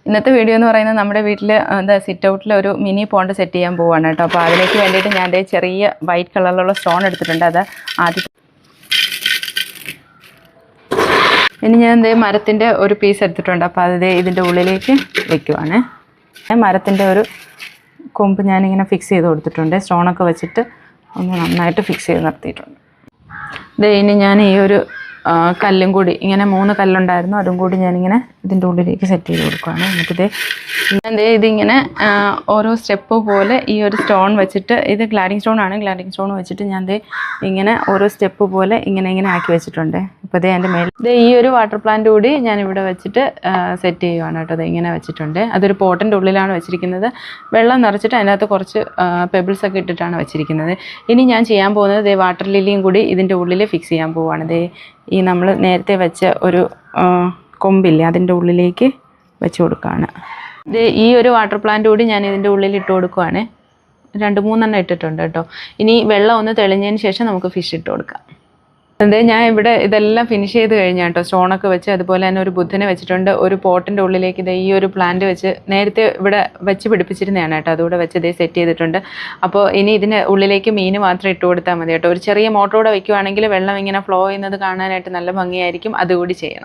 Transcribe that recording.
ഇന്നത്തെ വീഡിയോ എന്ന് പറയുന്നത് നമ്മുടെ വീട്ടിൽ എന്താ സിറ്റ് ഔട്ടിൽ ഒരു മിനി പോണ്ട് സെറ്റ് ചെയ്യാൻ പോവാണ് കേട്ടോ. അപ്പോൾ അതിലേക്ക് വേണ്ടിയിട്ട് ഞാൻ ചെറിയ വൈറ്റ് കളറിലുള്ള സ്റ്റോൺ എടുത്തിട്ടുണ്ട്. അത് ആദ്യം ഇനി ഞാൻ മരത്തിൻ്റെ ഒരു പീസ് എടുത്തിട്ടുണ്ട്. അപ്പോൾ അത് ഇതിൻ്റെ ഉള്ളിലേക്ക് വെക്കുവാണ്. മരത്തിൻ്റെ ഒരു കൊമ്പ് ഞാനിങ്ങനെ ഫിക്സ് ചെയ്ത് കൊടുത്തിട്ടുണ്ട്. സ്റ്റോണൊക്കെ വെച്ചിട്ട് ഒന്ന് നന്നായിട്ട് ഫിക്സ് ചെയ്ത് നിർത്തിയിട്ടുണ്ട്. ഇനി ഞാൻ ഈ ഒരു കല്ലും കൂടി ഇങ്ങനെ 3 കല്ലുണ്ടായിരുന്നു, അതും കൂടി ഞാനിങ്ങനെ ഇതിൻ്റെ ഉള്ളിലേക്ക് സെറ്റ് ചെയ്ത് കൊടുക്കുകയാണ്. എന്നിട്ട് ഇതിങ്ങനെ ഓരോ സ്റ്റെപ്പ് പോലെ ഈ ഒരു സ്റ്റോൺ വെച്ചിട്ട്, ഇത് ഗ്ലാഡിങ് സ്റ്റോൺ ആണ്, ഗ്ലാഡിങ് സ്റ്റോൺ വെച്ചിട്ട് ഞാൻ ഇങ്ങനെ ഓരോ സ്റ്റെപ്പ് പോലെ ഇങ്ങനെ ആക്കി വെച്ചിട്ടുണ്ട്. അപ്പോൾ എൻ്റെ മേലെ ഈ ഒരു വാട്ടർ പ്ലാന്റ് കൂടി ഞാനിവിടെ വെച്ചിട്ട് സെറ്റ് ചെയ്യുവാണ് കേട്ടോ. ഇങ്ങനെ വെച്ചിട്ടുണ്ട്. അതൊരു പോട്ടിൻ്റെ ഉള്ളിലാണ് വെച്ചിരിക്കുന്നത്. വെള്ളം നിറച്ചിട്ട് അതിനകത്ത് കുറച്ച് പെബിൾസ് ഒക്കെ ഇട്ടിട്ടാണ് വെച്ചിരിക്കുന്നത്. ഇനി ഞാൻ ചെയ്യാൻ പോകുന്നത് വാട്ടർ ലില്ലിയും കൂടി ഇതിൻ്റെ ഉള്ളിൽ ഫിക്സ് ചെയ്യാൻ പോവുകയാണ്. ഈ നമ്മൾ നേരത്തെ വെച്ച ഒരു കൊമ്പില്ലേ, അതിൻ്റെ ഉള്ളിലേക്ക് വെച്ച് കൊടുക്കുകയാണ്. ഈ ഒരു വാട്ടർ പ്ലാന്റ് കൂടി ഞാൻ ഇതിൻ്റെ ഉള്ളിൽ ഇട്ട് കൊടുക്കുകയാണ്. 2-3 ഇട്ടിട്ടുണ്ട് കേട്ടോ. ഇനി വെള്ളം ഒന്ന് തെളിഞ്ഞതിന് ശേഷം നമുക്ക് ഫിഷ് ഇട്ട് കൊടുക്കാം. ഞാൻ ഇവിടെ ഇതെല്ലാം ഫിനിഷ് ചെയ്ത് കഴിഞ്ഞാൽ കേട്ടോ. സ്റ്റോണൊക്കെ വെച്ച് അതുപോലെ തന്നെ ഒരു ബുദ്ധനെ വെച്ചിട്ടുണ്ട്. ഒരു പോട്ടിൻ്റെ ഉള്ളിലേക്ക് ഈ ഒരു പ്ലാന്റ് വെച്ച് നേരത്തെ ഇവിടെ വെച്ച് പിടിപ്പിച്ചിരുന്നതാണ് കേട്ടോ. അതുകൂടെ വെച്ച് സെറ്റ് ചെയ്തിട്ടുണ്ട്. അപ്പോൾ ഇനി ഇതിന് ഉള്ളിലേക്ക് മീൻ മാത്രം ഇട്ട് കൊടുത്താൽ മതി കേട്ടോ. ഒരു ചെറിയ മോട്ടറോടെ വെക്കുവാണെങ്കിൽ വെള്ളം ഇങ്ങനെ ഫ്ലോ ചെയ്യുന്നത് കാണാനായിട്ട് നല്ല ഭംഗിയായിരിക്കും. അതുകൂടി ചെയ്യണം.